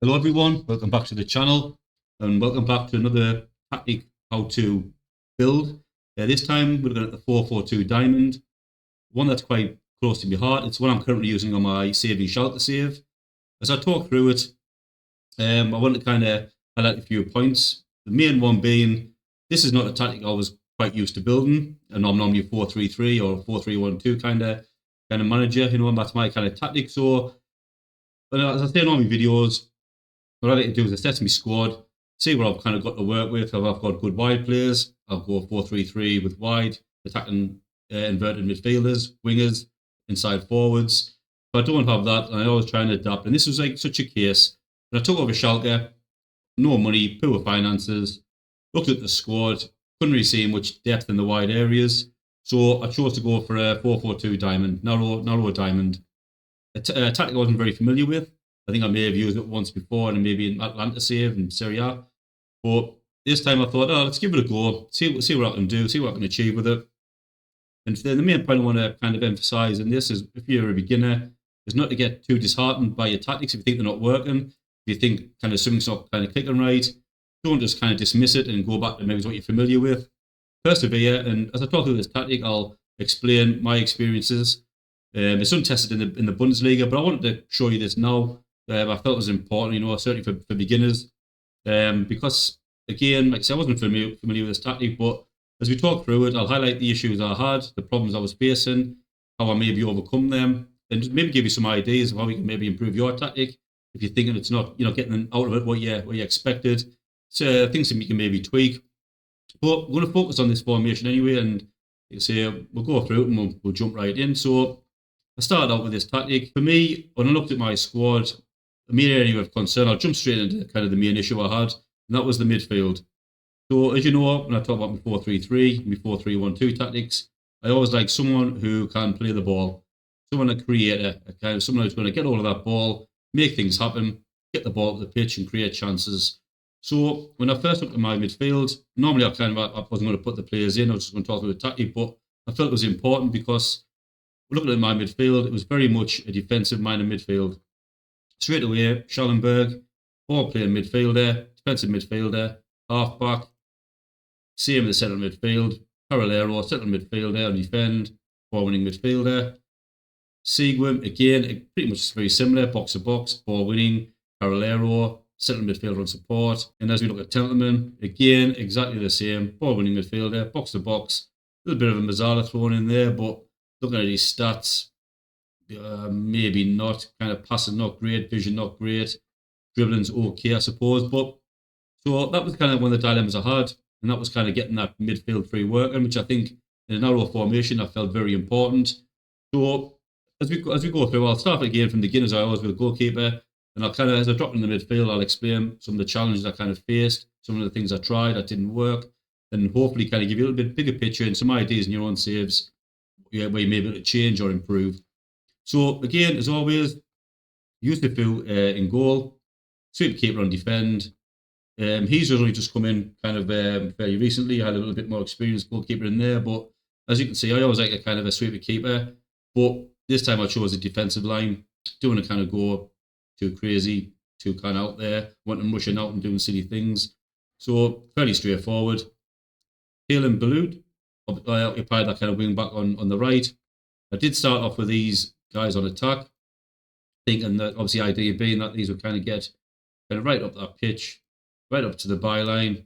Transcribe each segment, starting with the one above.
Hello everyone, welcome back to the channel and welcome back to another tactic how to build. This time we're looking at the 442 diamond, one that's quite close to my heart. It's one I'm currently using on my saving schalke save. As I talk through it, I want to kind of highlight a few points. The main one being, this is not a tactic I was quite used to building, and I'm normally a 4-3-3 or 4-3-1-2 kind of manager, and that's my kind of tactic. So, as I say in all my videos, what I like to do is assess my squad, see what I've kind of got to work with. If I've got good wide players, I'll go 4-3-3 with wide, attacking inverted midfielders, wingers, inside forwards. If I don't have that, I always try and adapt. And this was like such a case. When I took over Schalke, no money, poor finances, looked at the squad, couldn't really see much depth in the wide areas. So I chose to go for a 4-4-2 diamond, narrow diamond. A tactic I wasn't very familiar with. I think I may have used it once before and maybe in Atlanta save and Serie A. But this time I thought, let's give it a go, see what I can do, see what I can achieve with it. And the main point I want to kind of emphasize in this is if you're a beginner, is not to get too disheartened by your tactics if you think they're not working, if you think kind of something's not kind of clicking right. Don't just kind of dismiss it and go back to maybe what you're familiar with. Persevere, and as I talk through this tactic, I'll explain my experiences. It's untested in the Bundesliga, but I wanted to show you this now. I felt it was important, certainly for beginners, because again, like I said, I wasn't familiar with this tactic, but as we talk through it, I'll highlight the issues I had, the problems I was facing, how I maybe overcome them, and just maybe give you some ideas of how we can maybe improve your tactic if you're thinking it's not, getting out of it what you expected. So things that you can maybe tweak. But we're going to focus on this formation anyway, and like I say, we'll go through it and we'll jump right in. So I started out with this tactic. For me, when I looked at my squad, the main area of concern, I'll jump straight into kind of the main issue I had, and that was the midfield. So as you know, when I talk about my 4-3-3, my 4-3-1-2 tactics, I always like someone who can play the ball, someone, a creator, a kind of someone who's going to get all of that ball, make things happen, get the ball to the pitch and create chances. So when I first looked at my midfield, normally I wasn't going to put the players in, I was just going to talk about the tactic, but I felt it was important because looking at my midfield, it was very much a defensive-minded midfield. Straight away, Schallenberg, ball-playing midfielder, defensive midfielder, half-back, same in the centre midfield, Carolero, centre midfielder, and defend, ball-winning midfielder. Seguin, again, pretty much very similar, box-to-box, ball-winning, Carolero, centre midfielder on support. And as we look at Templeman, again, exactly the same, ball-winning midfielder, box-to-box, a little bit of a Mazzala thrown in there, but looking at his stats, maybe not, kind of passing not great, vision not great, dribbling's okay, I suppose. But so that was kind of one of the dilemmas I had, and that was kind of getting that midfield free working, which I think in a narrow formation I felt very important. So as we go through, I'll start again from the beginning as I always with the goalkeeper, and I'll kind of, as I drop in the midfield, I'll explain some of the challenges I kind of faced, some of the things I tried that didn't work, and hopefully kind of give you a little bit bigger picture and some ideas in your own saves where you may be able to change or improve. So again, as always, use the fill in goal, sweep keeper on defend. He's only just come in kind of fairly recently. I had a little bit more experience goalkeeper in there, but as you can see, I always like a kind of a sweeper keeper. But this time I chose a defensive line. Don't want to kind of go too crazy, too kind of out there, wanting rushing out and doing silly things. So fairly straightforward. Halen Balut, I occupied that kind of wing back on the right. I did start off with these guys on attack, thinking that obviously idea being that these would kind of get kind of right up that pitch, right up to the byline,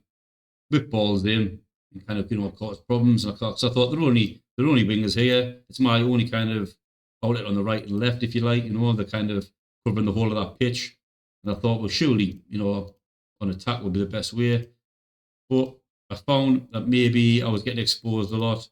whip balls in, and kind of cause problems. And so I thought they're only wingers here. It's my only kind of outlet on the right and left, if you like. They're kind of covering the whole of that pitch. And I thought, well, surely on attack would be the best way. But I found that maybe I was getting exposed a lot.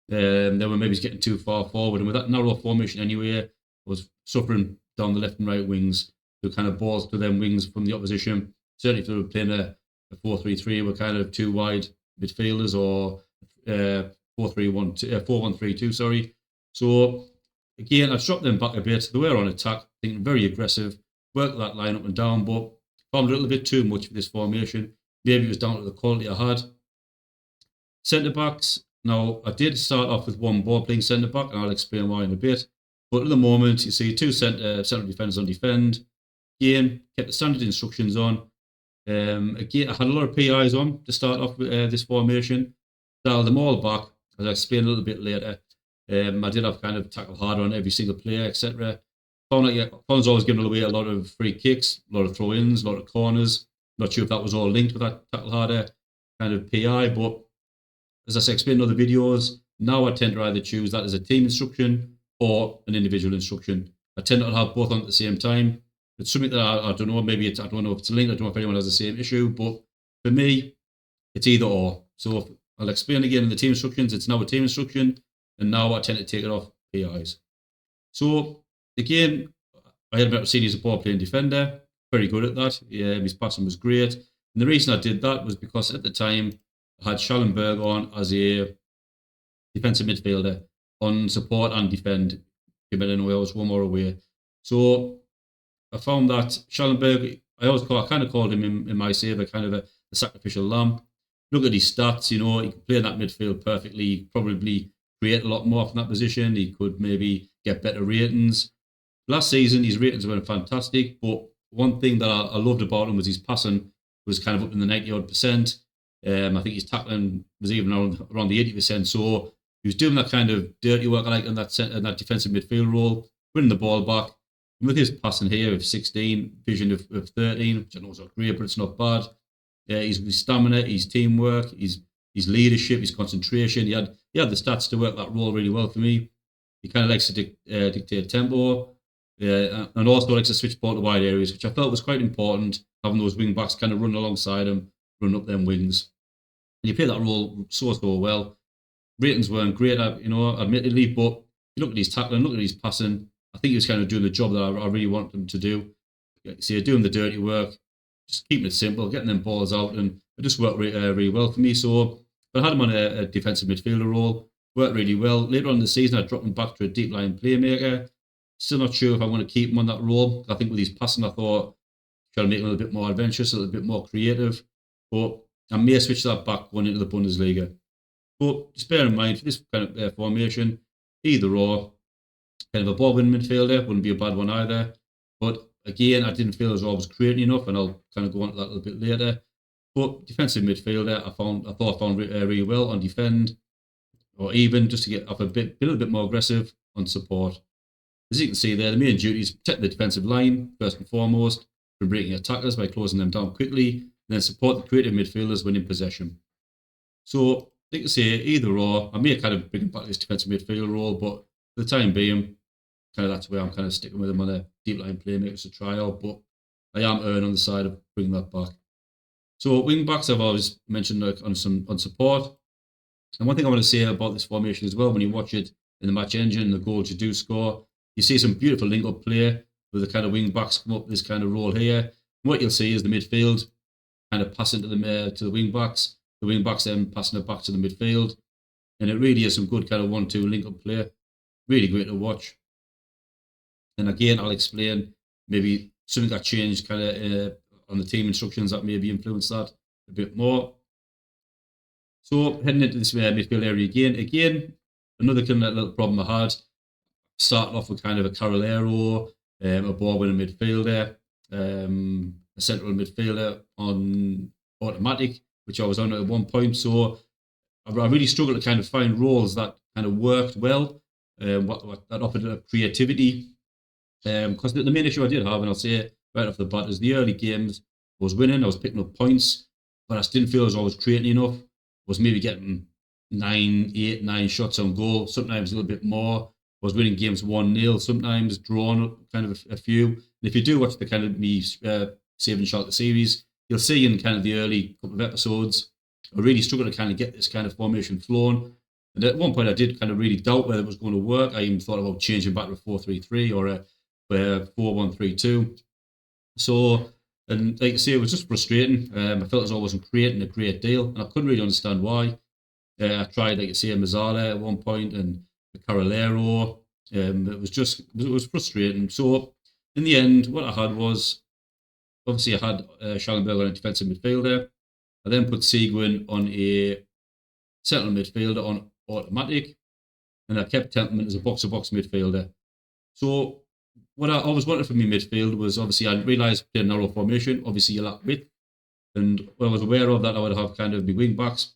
They were maybe getting too far forward, and with that narrow formation anyway, I was suffering down the left and right wings. The kind of balls to them wings from the opposition. Certainly, if they were playing a 4-3-3, we're kind of two wide midfielders, or 4-1-3-2. Sorry. So again, I dropped them back a bit. They were on attack, thinking very aggressive, worked that line up and down, but found a little bit too much for this formation. Maybe it was down to the quality I had. Centre backs. Now, I did start off with one ball-playing centre-back, and I'll explain why in a bit. But at the moment, you see two centre defenders on defend. Again, kept the standard instructions on. Again, I had a lot of PIs on to start off with this formation. Dialed them all back, as I explained a little bit later. I did have kind of tackle harder on every single player, etc. Found was always giving away a lot of free kicks, a lot of throw-ins, a lot of corners. Not sure if that was all linked with that tackle harder kind of PI, but as I explained in other videos, now I tend to either choose that as a team instruction or an individual instruction. I tend not to have both on at the same time. It's something that I don't know, maybe I don't know if it's linked, I don't know if anyone has the same issue, but for me, it's either or. So I'll explain again in the team instructions, it's now a team instruction, and now I tend to take it off PIs. So again, I had a better senior support playing defender, very good at that. Yeah, his passing was great. And the reason I did that was because at the time I had Schallenberg on as a defensive midfielder on support and defend. I was one more away. So I found that Schallenberg, I kind of called him in my save kind of a sacrificial lamb. Look at his stats, he could play in that midfield perfectly. He could probably create a lot more from that position. He could maybe get better ratings. Last season, his ratings were fantastic, but one thing that I loved about him was his passing was kind of up in the 90-odd%. I think his tackling was even around the 80%. So he was doing that kind of dirty work I like in that defensive midfield role, winning the ball back. And with his passing here of 16, vision of 13, which I know is not great, but it's not bad. His stamina, his teamwork, his leadership, his concentration. He had the stats to work that role really well for me. He kind of likes to dictate tempo. And also likes to switch ball to wide areas, which I felt was quite important, having those wing backs kind of run alongside him, run up them wings. And he played that role so well. Ratings weren't great, admittedly, but if you look at his tackling, look at his passing, I think he was kind of doing the job that I really want him to do. So doing the dirty work, just keeping it simple, getting them balls out, and it just worked really well for me. So I had him on a defensive midfielder role, worked really well. Later on in the season, I dropped him back to a deep line playmaker. Still not sure if I want to keep him on that role. I think with his passing, I thought trying to make him a little bit more adventurous, a little bit more creative. But I may switch that back going into the Bundesliga. But just bear in mind, for this kind of formation, either or, kind of a ball-winning midfielder wouldn't be a bad one either. But again, I didn't feel as though I was creating enough, and I'll kind of go on to that a little bit later. But defensive midfielder, I thought I found really well on defend, or even just to get up a little bit more aggressive on support. As you can see there, the main duty is protect the defensive line, first and foremost, from breaking attackers by closing them down quickly, and then support the creative midfielders when in possession. So, I can say either or. I may kind of bring back this defensive midfield role, but for the time being, kind of that's where I'm kind of sticking with him on a deep line playmaker to try out, but I am erring on the side of bringing that back. So, wing backs I've always mentioned on support. And one thing I want to say about this formation as well, when you watch it in the match engine, the goals you do score, you see some beautiful link-up play with the kind of wing backs come up this kind of role here. And what you'll see is the midfield kind of passing to the wing backs, the wing backs then passing it back to the midfield. And it really is some good kind of 1-2 link-up play. Really great to watch. And again, I'll explain maybe something that changed kind of on the team instructions that maybe influenced that a bit more. So heading into this midfield area again, another kind of little problem I had. Starting off with kind of a Carolero, a ball-winning midfielder, a central midfielder on automatic, which I was on at one point. So I really struggled to kind of find roles that kind of worked well, that offered a creativity. Because the main issue I did have, and I'll say it right off the bat, is the early games I was winning, I was picking up points, but I just didn't feel as I was creating enough. I was maybe getting 9 shots on goal, sometimes a little bit more. I was winning games 1-0, sometimes drawn kind of a few. And if you do watch the kind of me Saving Schalke series, you'll see in kind of the early couple of episodes, I really struggled to kind of get this kind of formation flowing. And at one point, I did kind of really doubt whether it was going to work. I even thought about changing back to a 4-3-3 or a 4-1-3-2. So, and like I say, it was just frustrating. I felt as though I wasn't creating a great deal, and I couldn't really understand why. I tried, like I say, Mazzala at one point and Carolero. It was frustrating. So in the end, what I had was, obviously I had Schallenberg on a defensive midfielder. I then put Seguin on a central midfielder on automatic, and I kept Templeman as a box-to-box midfielder. So what I always wanted from my midfield was, obviously, I realised playing narrow formation, obviously you lack width. And when I was aware of that, I would have kind of my wing backs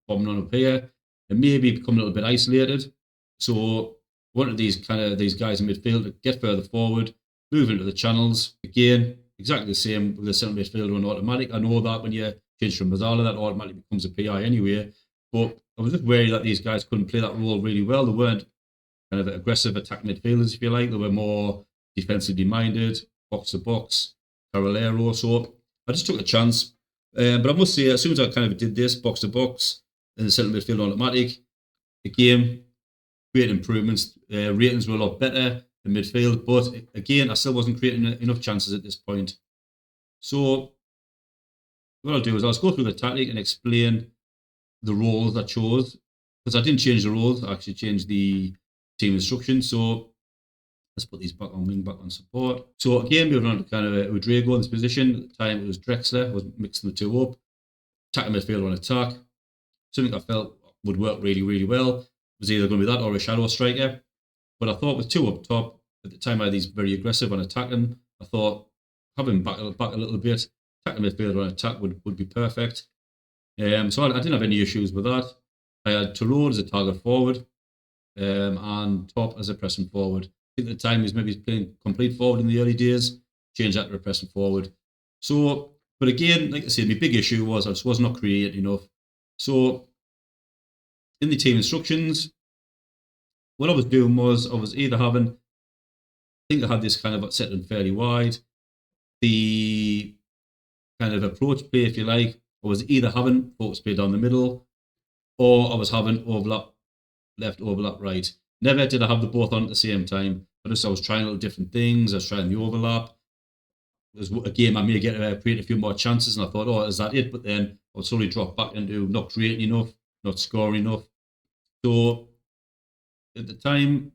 bombing on up here and maybe become a little bit isolated. So one of these guys in midfield to get further forward, move into the channels. Again, exactly the same with the centre midfielder on automatic. I know that when you change from Mazzala, that automatically becomes a PI anyway. But I was just worried that these guys couldn't play that role really well. They weren't kind of aggressive attack midfielders, if you like. They were more defensively minded, box to box, narrow. So I just took a chance. But I must say, as soon as I kind of did this box to box and the centre midfield automatic, the game, great improvements. Ratings were a lot better in midfield, but again, I still wasn't creating enough chances at this point. So what I'll do is I'll go through the tactic and explain the roles I chose, because I didn't change the roles. I actually changed the team instructions. So let's put these back on wing, back on support. So again, we were on to kind of Rodrigo in this position. At the time, it was Drexler. I was mixing the two up. Attacking midfield on attack. Something I felt would work really, really well. It was either going to be that or a shadow striker. But I thought with two up top, at the time I had these very aggressive on attacking. I thought having back a little bit, attacking midfield on attack would be perfect. So I didn't have any issues with that. I had Tarot as a target forward and Top as a pressing forward. I think at the time he was maybe playing complete forward in the early days, changed that to a pressing forward. So, but again, like I said, my big issue was I just was not creating enough. So in the team instructions, what I was doing was I was either having, I think I had this kind of set them fairly wide. The kind of approach play, if you like, I was either having focus play down the middle, or I was having overlap left, overlap right. Never did I have the both on at the same time. I was trying little different things. I was trying the overlap. It was a game I may get create a few more chances, and I thought, oh, is that it? But then I would slowly drop back into not creating enough, not scoring enough. So at the time,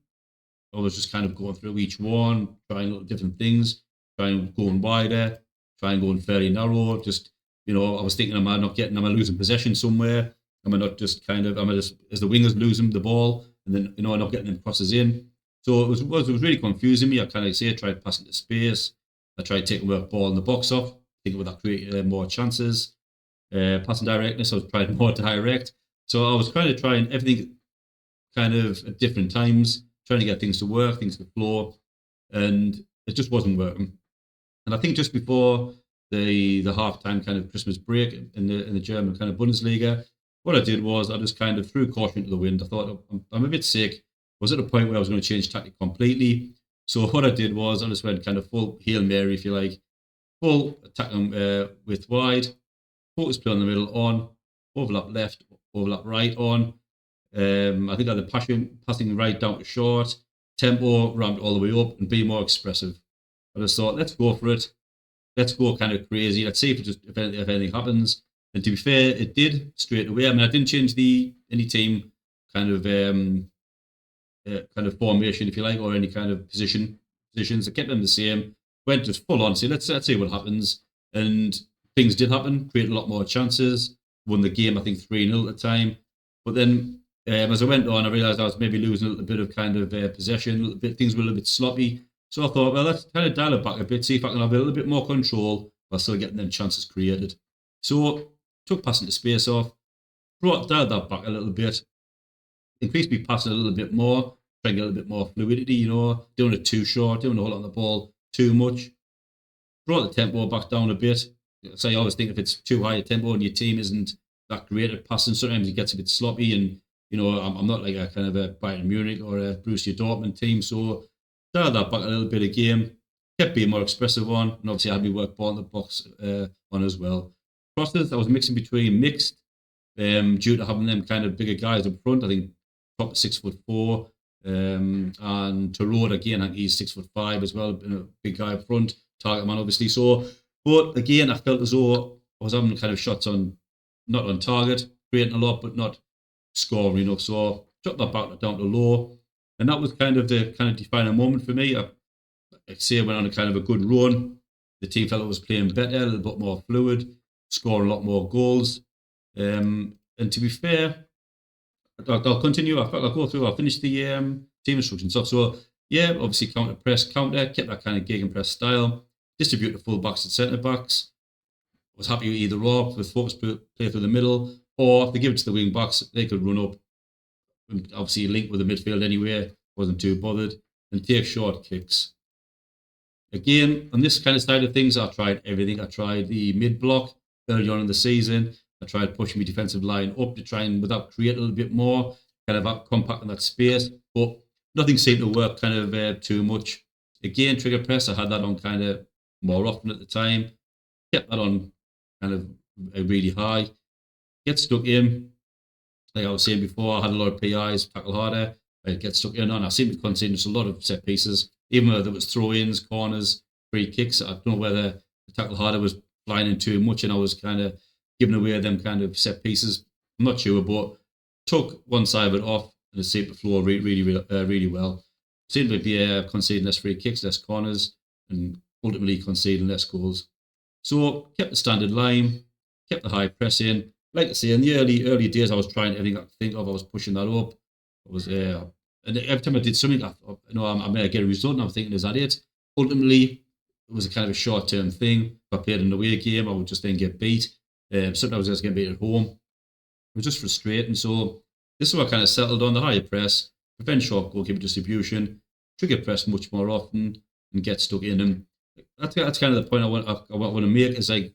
I was just kind of going through each one, trying little different things, trying going wider, trying going fairly narrow. Just, I was thinking, am I losing possession somewhere? Am I not just is the wingers losing the ball and then, not getting them crosses in? So it was really confusing me. I tried passing to space. I tried taking work ball in the box off, thinking would that create more chances. Passing directness, I was trying more direct. So I was kind of trying everything kind of at different times, trying to get things to work, things to flow, and it just wasn't working. And I think just before the halftime kind of Christmas break in the German kind of Bundesliga, what I did was I just kind of threw caution to the wind. I thought, I'm a bit sick. I was at a point where I was going to change tactic completely. So what I did was I just went kind of full Hail Mary, if you like, full attacking with wide, focus play on the middle on, overlap left, overlap right on. I think I had the passing right down to short, tempo ramped all the way up and be more expressive. I just thought, let's go for it. Let's go kind of crazy. Let's see if anything happens. And to be fair, it did straight away. I mean, I didn't change any team kind of formation, if you like, or any kind of positions. I kept them the same. Went just full on. So let's see what happens. And things did happen. Created a lot more chances. Won the game, I think 3-0 at the time. But then as I went on, I realised I was maybe losing a little bit of kind of possession. Things were a little bit sloppy. So I thought, well, let's kind of dial it back a bit, see if I can have a little bit more control while still getting them chances created. So took passing to space off, dialed that back a little bit, increased me passing a little bit more, trying to get a little bit more fluidity, doing it too short, doing a whole lot on the ball too much. Brought the tempo back down a bit. So I always think if it's too high a tempo and your team isn't that great at passing, sometimes it gets a bit sloppy. And, I'm not like a kind of a Bayern Munich or a Borussia Dortmund team. So dialed that back a little bit again, kept being more expressive on, and obviously I had me work ball in the box on as well. Crosses, I was mixing between mixed, due to having them kind of bigger guys up front. I think Top 6'4", and Tarot again, I think he's 6'5" as well, a big guy up front, target man obviously. So, but again, I felt as though I was having kind of shots not on target, creating a lot, but not scoring enough. So dropped that back down to low, and that was kind of the defining moment for me. I'd say I went on a kind of a good run. The team felt it was playing better, a little bit more fluid, scoring a lot more goals. And to be fair, I'll continue. I'll go through. I'll finish the team instruction stuff. So Yeah, obviously counter press, counter, kept that kind of gegenpress style, distribute the full backs and centre backs. Was happy with either or, with focus play through the middle, or if they give it to the wing backs, they could run up and obviously link with the midfield anyway, wasn't too bothered, and take short kicks. Again, on this kind of side of things, I tried everything. I tried the mid block early on in the season. I tried pushing my defensive line up to try and without create a little bit more, kind of compacting that space. But nothing seemed to work kind of too much. Again, trigger press, I had that on kind of more often at the time. Kept that on kind of really high. Get stuck in. Like I was saying before, I had a lot of PIs, tackle harder. I get stuck in on. I seem to concede just a lot of set pieces, even though there was throw-ins, corners, free kicks. I don't know whether the tackle harder was flying in too much, and I was kind of giving away them kind of set pieces. I'm not sure, but took one side of it off, and it seemed to flow really well. Seemed to be conceding less free kicks, less corners, and ultimately conceding less goals. So kept the standard line, kept the high press in. Like I say, in the early days, I was trying everything I could think of. I was pushing that up. I was, and every time I did something, I may get a result, and I'm thinking, is that it? Ultimately, it was a kind of a short term thing. If I played an away game, I would just then get beat. Sometimes I was just getting beat at home. It was just frustrating. So this is what I kind of settled on: the higher press, prevent short goalkeeper distribution, trigger press much more often, and get stuck in. And that's kind of the point I want to make. Is like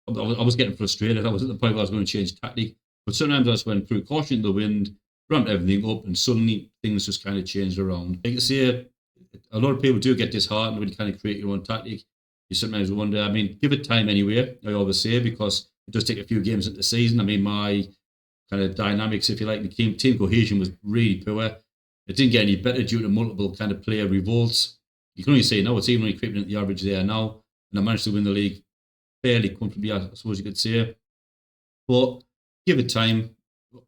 I was getting frustrated. I was at the point where I was going to change tactic, but sometimes I just went through caution in the wind, ramped everything up, and suddenly things just kind of changed around. Like I say, a lot of people do get disheartened when you kind of create your own tactic. You sometimes wonder. I mean, give it time anyway. I always say, because it does take a few games into the season. I mean, my kind of dynamics, if you like, the team cohesion was really poor. It didn't get any better due to multiple kind of player revolts. You can only say no. It's even only creeping at the average there now, and I managed to win the league fairly comfortably, I suppose you could say. But give it time.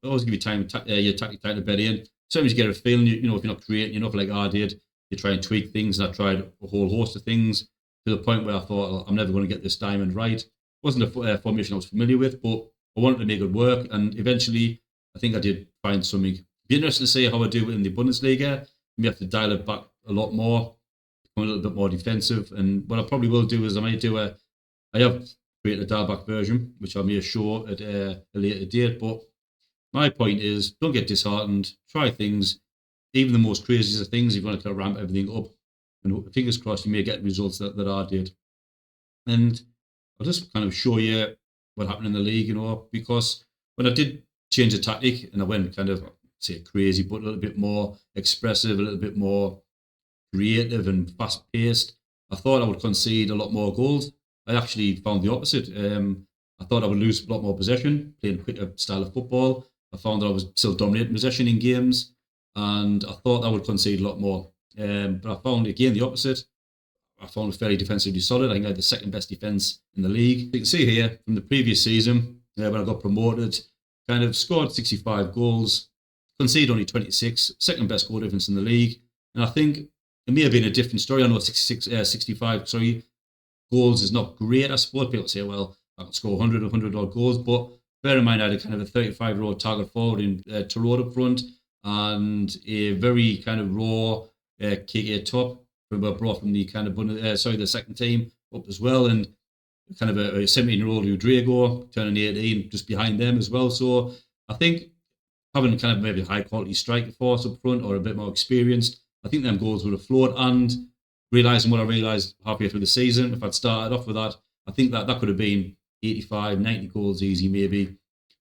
Always give you time, your tactic time to bed in. Sometimes you get a feeling, if you're not creating enough like I did, you try and tweak things. And I tried a whole host of things to the point where I thought, I'm never going to get this diamond right. It wasn't a formation I was familiar with, but I wanted to make it work. And eventually, I think I did find something. It'd be interesting to see how I do it in the Bundesliga. We have to dial it back a lot more, become a little bit more defensive. And what I probably will do is I have created a dial back version, which I may show at a later date. But my point is, don't get disheartened. Try things, even the most craziest of things. You're going to ramp everything up, and fingers crossed, you may get results that I did. And I'll just kind of show you what happened in the league, because when I did change the tactic and I went kind of say crazy, but a little bit more expressive, a little bit more creative and fast paced, I thought I would concede a lot more goals. I actually found the opposite. I thought I would lose a lot more possession, playing a quicker style of football. I found that I was still dominating possession in games, and I thought I would concede a lot more. But I found again the opposite. I found it fairly defensively solid. I think I had the second best defence in the league. You can see here from the previous season, when I got promoted, kind of scored 65 goals, conceded only 26, second best goal difference in the league. And I think it may have been a different story. I know 65 goals is not great. I suppose people say, well, I can score 100 odd goals, but bear in mind I had a kind of a 35-year-old target forward in Tarot up front, and a very kind of raw kick top brought from the kind of the second team up as well, and kind of a 17-year-old Rodrigo turning 18 just behind them as well. So I think having kind of maybe high quality striker force up front or a bit more experienced, I think them goals would have flowed. And realising what I realised halfway through the season, if I'd started off with that, I think that could have been 85, 90 goals easy maybe.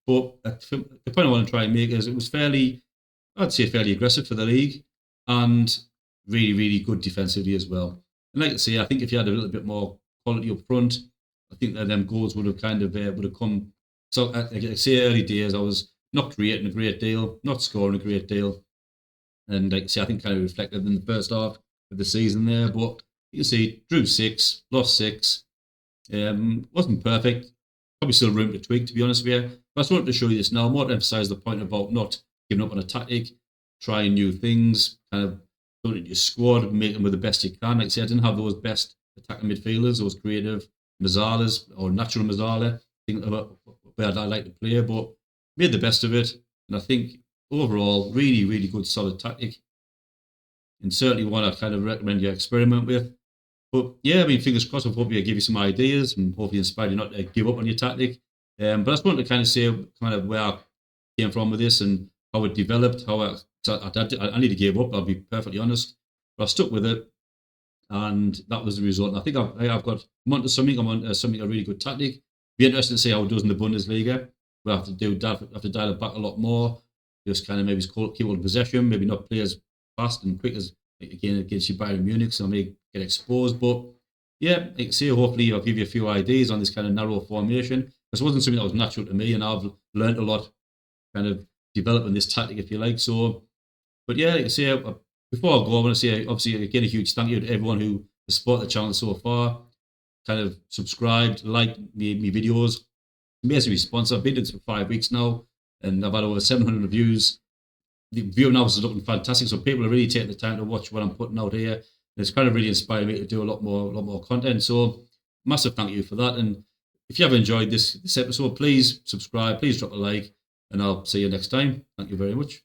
But the point I want to try and make is it was I'd say fairly aggressive for the league, and really, really good defensively as well. And like I say, I think if you had a little bit more quality up front, I think that them goals would have kind of would have come. So like I say, early days, I was not creating a great deal, not scoring a great deal. And like I say, I think kind of reflected in the first half of the season there. But you can see, drew 6, lost 6. Wasn't perfect. Probably still room to tweak, to be honest with you. But I just wanted to show you this now. More to emphasise the point about not giving up on a tactic, trying new things, kind of put it in your squad, make them with the best you can. Like I say, I didn't have those best attacking midfielders, those creative Mazzalas or natural Mazzala, think about where I'd like to play, but made the best of it. And I think overall, really, really good, solid tactic. and certainly one I kind of recommend you experiment with. But yeah, I mean, fingers crossed. I hope I give you some ideas and hopefully inspire you not to give up on your tactic. But I just wanted to kind of say kind of where I came from with this and how it developed. I need to give up. I'll be perfectly honest, but I stuck with it, and that was the result. And I think I'm onto something. I'm on something a really good tactic. Be interesting to see how it does in the Bundesliga. We'll have to dial it back a lot more. Just kind of maybe keep hold of possession, maybe not play as fast and quick as again against you Bayern Munich, so I may get exposed. But yeah, like I say, hopefully I'll give you a few ideas on this kind of narrow formation. This wasn't something that was natural to me, and I've learned a lot kind of developing this tactic, if you like. So, but yeah, like I say, before I go, I want to say obviously again a huge thank you to everyone who has supported the channel so far, kind of subscribed, liked me videos. Amazing response. I've been doing this for 5 weeks now, and I've had over 700 views. The view analysis is looking fantastic, so people are really taking the time to watch what I'm putting out here. And it's kind of really inspired me to do a lot more content. So massive thank you for that. And if you have enjoyed this episode, please subscribe, please drop a like, and I'll see you next time. Thank you very much.